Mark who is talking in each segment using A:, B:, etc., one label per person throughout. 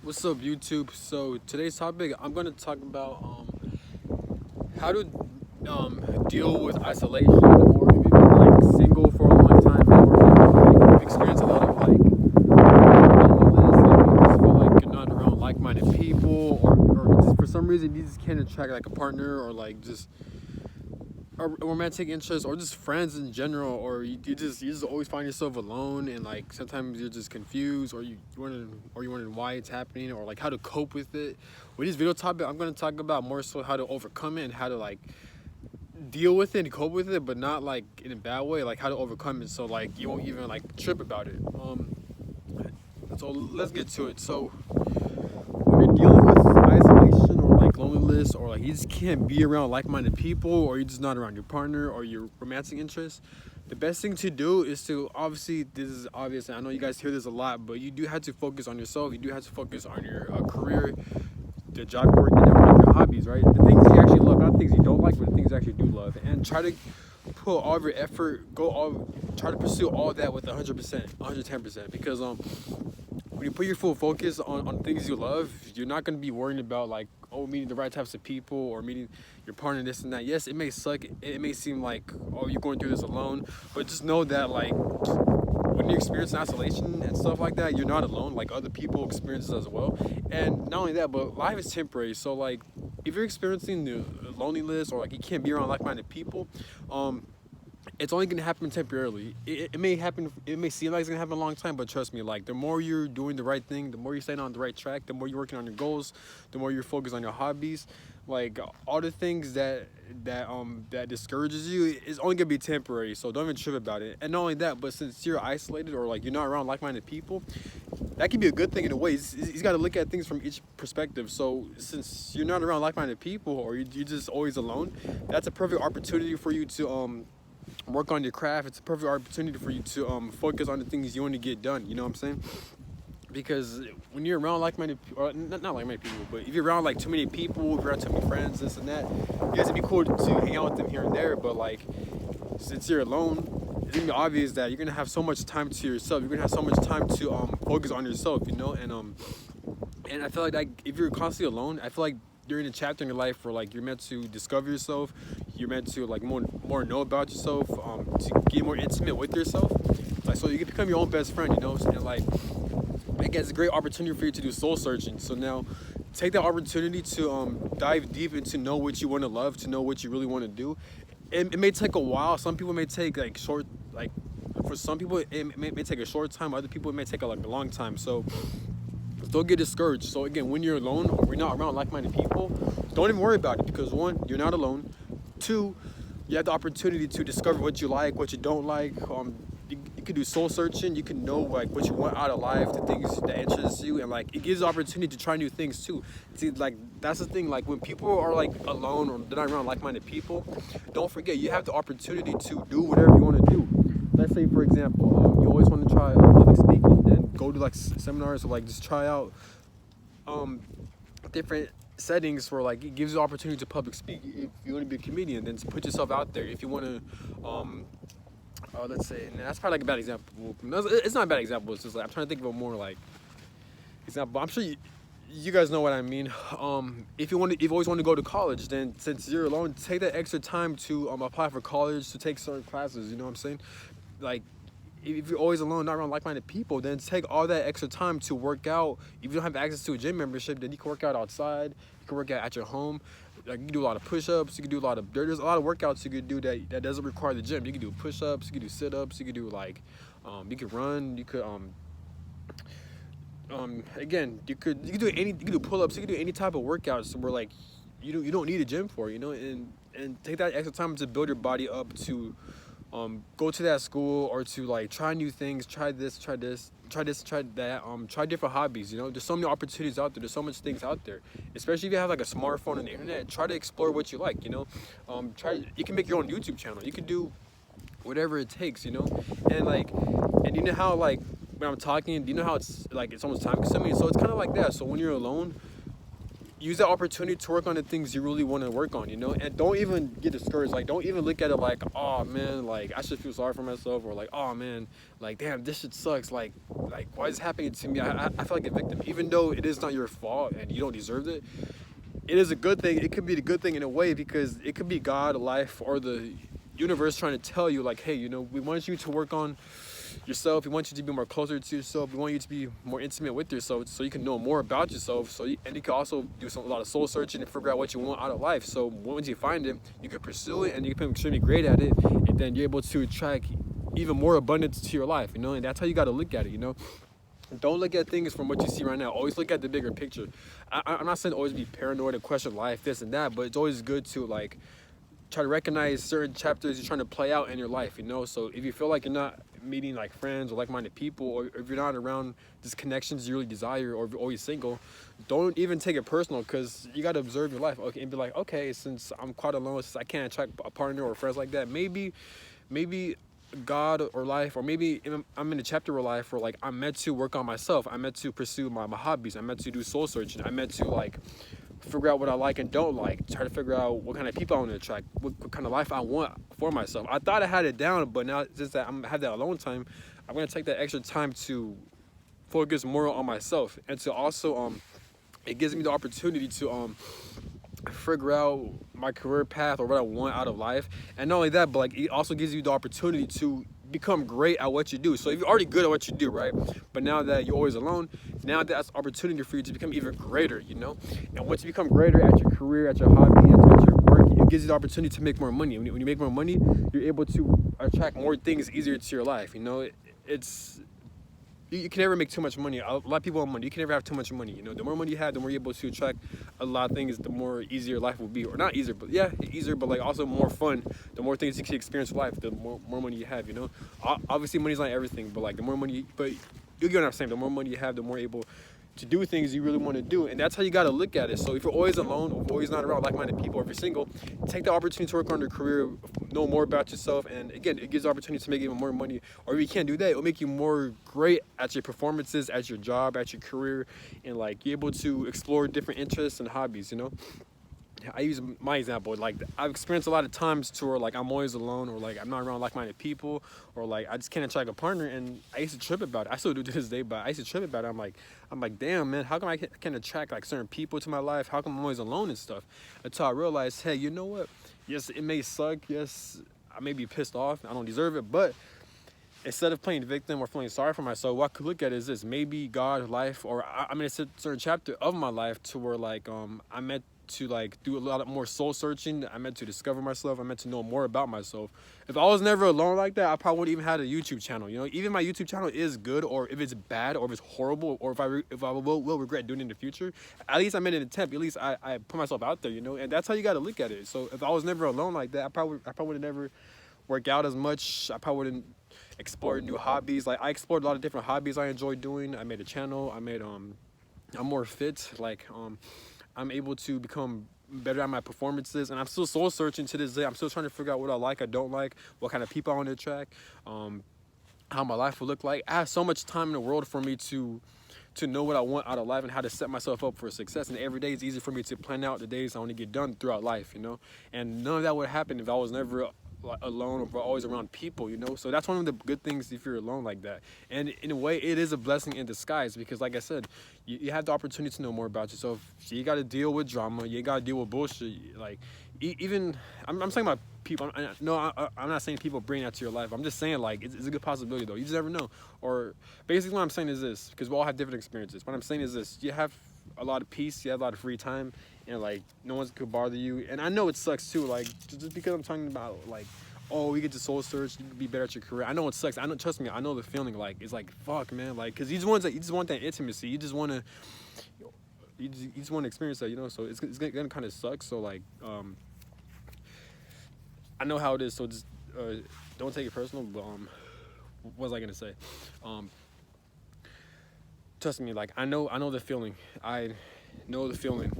A: What's up, YouTube? So today's topic, I'm gonna talk about how to deal with isolation, or if you've been like single for a long time, or if you've experienced a lot of like loneliness, like you just feel like you're not around like-minded people, or just for some reason you just can't attract like a partner, or like just a romantic interest, or just friends in general, or you just always find yourself alone, and like sometimes you're just confused, or you wondering why it's happening, or like how to cope with it. With this video topic, I'm going to talk about more so how to overcome it, and how to like deal with it and cope with it, but not like in a bad way, like how to overcome it so like you won't even like trip about it. So let's get to it. So when you're dealing with isolation, or like loneliness, or like you just can't be around like-minded people, or you're just not around your partner or your romantic interests, the best thing to do is to, obviously this is obvious and I know you guys hear this a lot, but you do have to focus on yourself. You do have to focus on your career, the job you're working at, like your hobbies, right? The things you actually love, not the things you don't like, but the things you actually do love, and try to put all of your effort, try to pursue all that with 100%, 110%, because when you put your full focus on things you love, you're not going to be worrying about like, oh, meeting the right types of people, or meeting your partner, this and that. Yes, it may suck. It may seem like, oh, you're going through this alone, but just know that like when you experience isolation and stuff like that, you're not alone. Like other people experience it as well. And not only that, but life is temporary. So like if you're experiencing the loneliness, or like you can't be around like-minded people, it's only gonna happen temporarily. It may happen. It may seem like it's gonna happen a long time, but trust me. Like the more you're doing the right thing, the more you're staying on the right track, the more you're working on your goals, the more you're focused on your hobbies. Like all the things that discourages you is only gonna be temporary. So don't even trip about it. And not only that, but since you're isolated, or like you're not around like-minded people, that can be a good thing in a way. He's got to look at things from each perspective. So since you're not around like-minded people, or you're just always alone, that's a perfect opportunity for you to work on your craft. It's a perfect opportunity for you to focus on the things you want to get done. You know what I'm saying? Because when you're around like-minded, or not like-minded people, but if you're around like too many people, if you're around too many friends, this and that, you guys, it'd be cool to hang out with them here and there. But like, since you're alone, it's gonna be obvious that you're gonna have so much time to yourself. You're gonna have so much time to focus on yourself. You know, and I feel like if you're constantly alone, I feel like you're in a chapter in your life where like you're meant to discover yourself. You're meant to like more know about yourself, to get more intimate with yourself. Like so you can become your own best friend, you know. And like again, it's a great opportunity for you to do soul searching. So now take that opportunity to dive deep into know what you want to love, to know what you really want to do. It may take a while. Some people may take like short, like for some people it may take a short time. Other people it may take like a long time. So don't get discouraged. So again, when you're alone, or we're not around like-minded people, don't even worry about it, because one, you're not alone. Two, you have the opportunity to discover what you like, what you don't like. You can do soul searching. You can know like what you want out of life, the things that interest you, and like it gives the opportunity to try new things too. See, like that's the thing. Like when people are like alone, or they're not around like-minded people, don't forget you have the opportunity to do whatever you want to do. Let's say, for example, you always want to try public speaking, then go to like seminars, or like just try out different settings where like it gives you the opportunity to public speak. If you want to be a comedian, then put yourself out there. If you want to let's say, and that's probably like a bad example. No, it's not a bad example. It's just like I'm trying to think of a more like example. I'm sure you guys know what I mean. If you've always wanted to go to college, then since you're alone, take that extra time to apply for college, to take certain classes. You know what I'm saying? Like if you're always alone, not around like-minded people, then take all that extra time to work out. If you don't have access to a gym membership, then you can work out outside. You can work out at your home. Like you can do a lot of push-ups. You can do a lot of there's a lot of workouts you can do that doesn't require the gym. You can do push-ups. You can do sit-ups. You can do like you can run. You could again you can do pull-ups. You can do any type of workouts where like you don't need a gym for, you know, and take that extra time to build your body up, to go to that school, or to like try new things, try this, try that, try different hobbies. You know, there's so many opportunities out there. There's so much things out there, especially if you have like a smartphone and the internet. Try to explore what you like. You know, you can make your own YouTube channel. You can do whatever it takes. You know, and like, and you know how like when I'm talking, do you know how it's like it's almost time consuming? So it's kind of like that. So when you're alone, use that opportunity to work on the things you really want to work on, you know, and don't even get discouraged. Like, don't even look at it like, oh man, like I should feel sorry for myself, or like, oh man, like damn, this shit sucks. Like why is it happening to me? I feel like a victim, even though it is not your fault and you don't deserve it. It is a good thing. It could be the good thing in a way, because it could be God, life, or the universe trying to tell you, like, hey, you know, we want you to work on yourself. We want you to be more closer to yourself. We want you to be more intimate with yourself, so you can know more about yourself. And you can also do a lot of soul searching and figure out what you want out of life. So once you find it, you can pursue it, and you can become extremely great at it, and then you're able to attract even more abundance to your life, you know. And that's how you got to look at it, you know. Don't look at things from what you see right now. Always look at the bigger picture. I'm not saying always be paranoid and question life, this and that, but it's always good to like try to recognize certain chapters you're trying to play out in your life, you know. So if you feel like you're not meeting like friends or like-minded people, or if you're not around these connections you really desire, or if you're always single, don't even take it personal, because you got to observe your life, okay, and be like, okay, since I'm quite alone, since I can't attract a partner or friends like that, maybe God or life, or maybe I'm in a chapter of life where like I'm meant to work on myself. I'm meant to pursue my hobbies. I'm meant to do soul searching. I'm meant to like figure out what I like and don't like. Try to figure out what kind of people I want to attract, what kind of life I want for myself. I thought I had it down, but now since that I have that alone time, I'm gonna take that extra time to focus more on myself, and to also it gives me the opportunity to figure out my career path or what I want out of life. And not only that, but like it also gives you the opportunity to become great at what you do. So if you're already good at what you do, right, but now that you're always alone, now that's an opportunity for you to become even greater, you know. And once you become greater at your career, at your hobby, at your work, it gives you the opportunity to make more money. When you make more money, you're able to attract more things easier to your life, you know. You can never make too much money. A lot of people want money. You can never have too much money. You know, the more money you have, the more you're able to attract a lot of things, the more easier life will be. Or not easier, but yeah, easier, but like also more fun. The more things you can experience in life, the more money you have, you know. Obviously, money's not everything, but like the more money, but you get what I'm saying. The more money you have, the more able to do things you really want to do. And that's how you got to look at it. So if you're always alone, or always not around like-minded people, or if you're single, take the opportunity to work on your career, know more about yourself. And again, it gives the opportunity to make even more money. Or if you can't do that, it'll make you more great at your performances, at your job, at your career, and like you're able to explore different interests and hobbies, you know. I use my example, like I've experienced a lot of times to where like I'm always alone, or like I'm not around like-minded people, or like I just can't attract a partner, and I used to trip about it. I still do to this day, but I used to trip about it. I'm like, damn man, how come I can't attract like certain people to my life? How come I'm always alone and stuff? Until I realized, hey, you know what? Yes, it may suck. Yes, I may be pissed off. I don't deserve it, but instead of playing victim or feeling sorry for myself, what I could look at is this: maybe God, life, or I'm in a certain chapter of my life to where like I'm meant to like do a lot more soul searching. I meant to discover myself. I meant to know more about myself. If I was never alone like that, I probably wouldn't even have a YouTube channel. You know, even my YouTube channel is good, or if it's bad, or if it's horrible, or if I will regret doing it in the future, at least I made an attempt. At least I put myself out there. You know, and that's how you got to look at it. So if I was never alone like that, I probably would have never worked out as much. I probably wouldn't explore new hobbies. Like I explored a lot of different hobbies I enjoy doing. I made a channel. I'm more fit. Like I'm able to become better at my performances, and I'm still soul searching to this day. I'm still trying to figure out what I like, I don't like, what kind of people I want to attract, how my life will look like. I have so much time in the world for me to know what I want out of life and how to set myself up for success. And every day is easy for me to plan out the days I want to get done throughout life, you know. And none of that would happen if I was never alone or always around people, you know. So that's one of the good things if you're alone like that. And in a way, it is a blessing in disguise, because like I said, you have the opportunity to know more about yourself. So you got to deal with drama, you got to deal with bullshit. Like even I'm saying about people, I'm not saying people bring that to your life. I'm just saying like it's a good possibility though. You just never know. Or basically what I'm saying is this, because we all have different experiences. What I'm saying is this: you have a lot of peace, you have a lot of free time, and like no one could bother you. And I know it sucks too, like just because I'm talking about like, oh, you get to soul search, you can be better at your career. I know it sucks. I know, trust me, I know the feeling. Like it's like fuck, man. Like because you just want that intimacy. You just want to experience that, you know. So it's gonna kind of suck. So like I know how it is. So just don't take it personal. But what was I gonna say? Trust me, like I know the feeling. I know the feeling.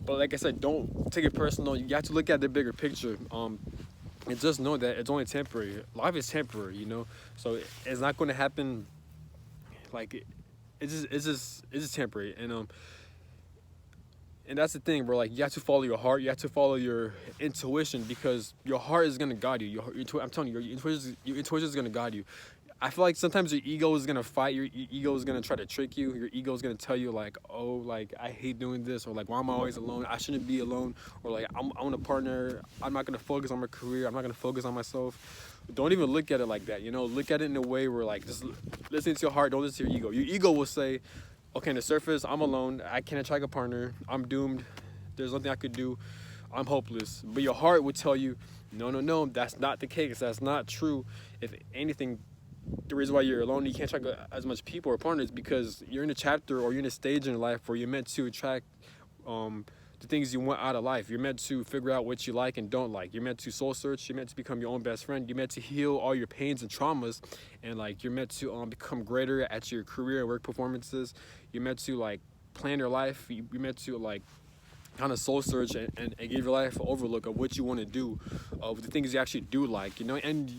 A: But like I said, don't take it personal. You have to look at the bigger picture. And just know that it's only temporary. Life is temporary, you know. So it's not going to happen. Like it's just temporary. And And that's the thing, bro. Like, you have to follow your heart. You have to follow your intuition, because your heart is gonna guide you. I'm telling you, your intuition is gonna guide you. I feel like sometimes your ego is gonna fight. Your ego is gonna try to trick you. Your ego is gonna tell you like, oh, like I hate doing this, or like why am I always alone? I shouldn't be alone, or like I want a partner. I'm not gonna focus on my career. I'm not gonna focus on myself. Don't even look at it like that. You know, look at it in a way where like just listen to your heart. Don't listen to your ego. Your ego will say, okay, on the surface, I'm alone. I can't attract a partner. I'm doomed. There's nothing I could do. I'm hopeless. But your heart would tell you, no, no, no, that's not the case. That's not true. If anything, the reason why you're alone, you can't attract as much people or partners, because you're in a chapter or you're in a stage in life where you're meant to attract the things you want out of life. You're meant to figure out what you like and don't like. You're meant to soul search. You're meant to become your own best friend. You're meant to heal all your pains and traumas, and like you're meant to become greater at your career and work performances. You're meant to like plan your life. You're meant to like kind of soul search and give your life an overlook of what you want to do, of the things you actually do like, you know. And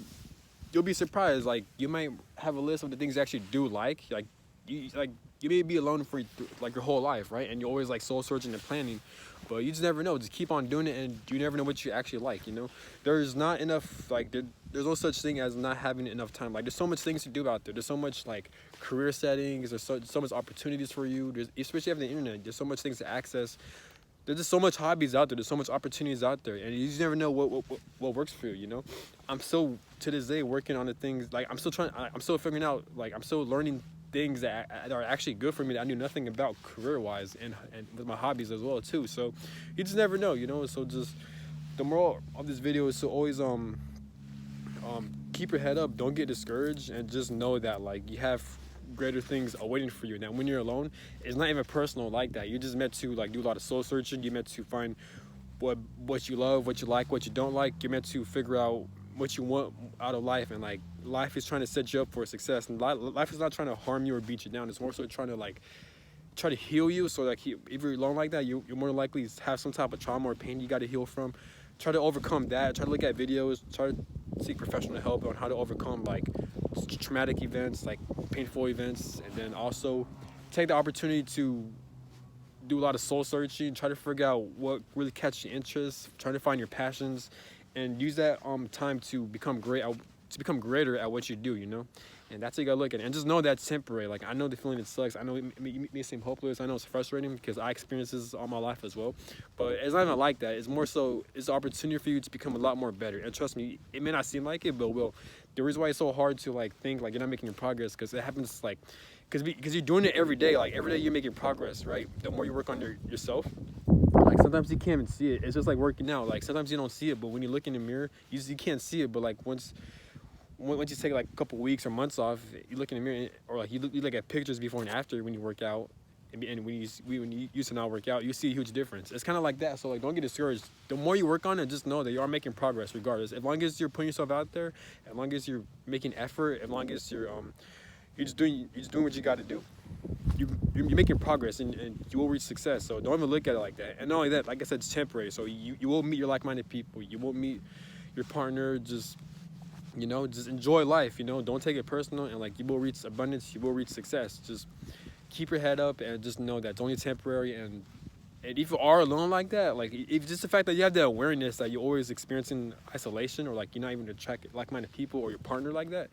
A: you'll be surprised, like you might have a list of the things you actually do like you may be alone for like your whole life, right? And you're always like soul searching and planning, but you just never know. Just keep on doing it, and you never know what you actually like, you know. There's not enough, like there's no such thing as not having enough time. Like there's so much things to do out there. There's so much like career settings. There's so much opportunities for you. There's, especially after the internet, there's so much things to access. There's just so much hobbies out there. There's so much opportunities out there, and you just never know what works for you, you know. I'm still to this day working on the things, like I'm still figuring out, like I'm still learning things that are actually good for me that I knew nothing about career-wise, and with my hobbies as well too. So you just never know, you know. So just the moral of this video is to always keep your head up, don't get discouraged, and just know that like you have greater things awaiting for you. Now when you're alone, it's not even personal like that. You're just meant to like do a lot of soul searching. You're meant to find what you love, what you like, what you don't like. You're meant to figure out what you want out of life, and like life is trying to set you up for success, and life is not trying to harm you or beat you down. It's more so trying to like try to heal you, so like if you're alone like that, you're more likely to have some type of trauma or pain you got to heal from. Try to overcome that. Try to look at videos. Try to seek professional help on how to overcome like traumatic events, like painful events, and then also take the opportunity to do a lot of soul searching. Try to figure out what really catches your interest. Try to find your passions, and use that time to become greater at what you do, you know. And that's how you gotta look at it. And just know that's temporary. Like I know the feeling, it sucks. I know it may seem hopeless. I know it's frustrating because I experienced this all my life as well. But it's not even like that. It's more so it's an opportunity for you to become a lot more better. And trust me, it may not seem like it, but it will. The reason why it's so hard to like think like you're not making your progress, because it happens like because you're doing it every day. Like every day you're making progress, right? The more you work on yourself. Like sometimes you can't even see it. It's just like working out. Like sometimes you don't see it, but when you look in the mirror, you can't see it. But like once you take like a couple weeks or months off, you look in the mirror, or like you look at pictures before and after when you work out, and when you used to not work out, you see a huge difference. It's kind of like that. So like don't get discouraged. The more you work on it, just know that you are making progress regardless. As long as you're putting yourself out there, as long as you're making effort, as long as you're just doing what you got to do. You're making progress, and you will reach success. So don't even look at it like that. And not only that, like I said, it's temporary. So you will meet your like-minded people. You won't meet your partner. Just, you know, just enjoy life, you know. Don't take it personal, and like you will reach abundance, you will reach success. Just keep your head up and just know that it's only temporary. And if you are alone like that, like if just the fact that you have that awareness that you're always experiencing isolation, or like you're not even attracting like-minded people or your partner like that,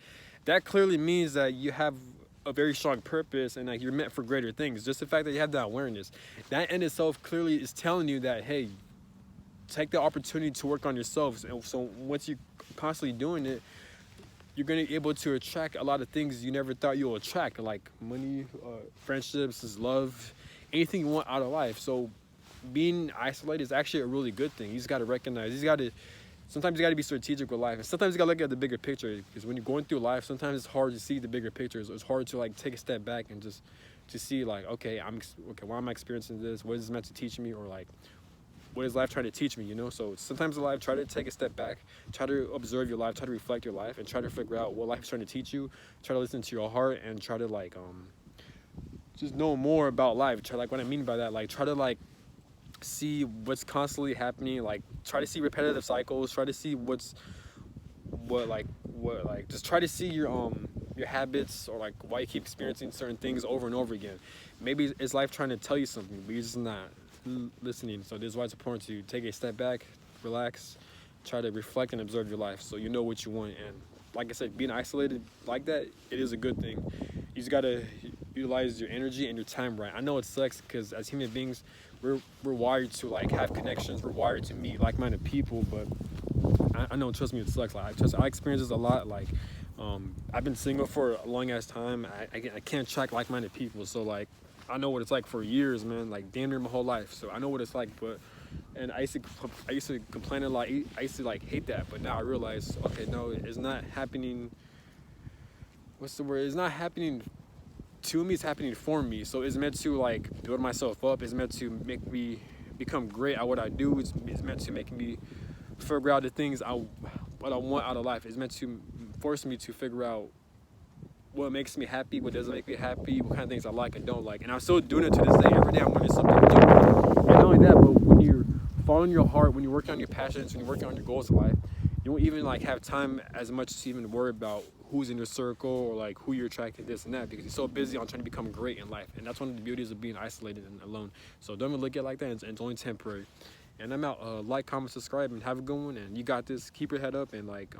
A: that clearly means that you have a very strong purpose, and like you're meant for greater things. Just the fact that you have that awareness, that in itself clearly is telling you that, hey, take the opportunity to work on yourself. And so once you're constantly doing it, you're going to be able to attract a lot of things you never thought you'll attract, like money, friendships, love, anything you want out of life. So being isolated is actually a really good thing. You just got to recognize, sometimes you got to be strategic with life, and sometimes you got to look at the bigger picture, because when you're going through life, sometimes it's hard to see the bigger pictures. It's hard to like take a step back and just to see like, okay, why am I experiencing this? What is this meant to teach me? Or like, what is life trying to teach me, you know? So sometimes in life, try to take a step back, try to observe your life, try to reflect your life, and try to figure out what life is trying to teach you. Try to listen to your heart, and try to like just know more about life. Try, like what I mean by that, like try to like see what's constantly happening. Like try to see repetitive cycles. Try to see just try to see your habits, or like why you keep experiencing certain things over and over again. Maybe it's life trying to tell you something, but you're just not listening. So this is why it's important to take a step back, relax, try to reflect and observe your life so you know what you want. And like I said, being isolated like that, it is a good thing. You just gotta utilize your energy and your time right. I know it sucks because as human beings, we're wired to like have connections. We're wired to meet like-minded people, but I know, trust me, it sucks. Like, I experience this a lot. Like, I've been single for a long ass time. I can't track like-minded people, so like, I know what it's like for years, man. Like, damn near my whole life. So I know what it's like. But, and I used to complain a lot. I used to like hate that. But now I realize, okay, no, it's not happening. What's the word? It's not happening to me. It's happening for me. So it's meant to like build myself up. It's meant to make me become great at what I do. It's meant to make me figure out the things what I want out of life. It's meant to force me to figure out what makes me happy, what doesn't make me happy, what kind of things I like and don't like. And I'm still doing it to this day. Every day I'm learning something new. And not only that, but when you're following your heart, when you're working on your passions, when you're working on your goals in life, you don't even like have time as much to even worry about who's in your circle or like who you're attracting, this and that, because you're so busy on trying to become great in life. And that's one of the beauties of being isolated and alone. So don't even look at it like that. It's only temporary. And I'm out. Like, comment, subscribe, and have a good one. And you got this. Keep your head up and like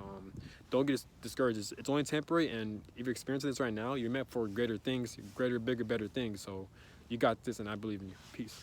A: don't get discouraged. It's only temporary. And if you're experiencing this right now, you're meant for greater things, greater, bigger, better things. So you got this, and I believe in you. Peace.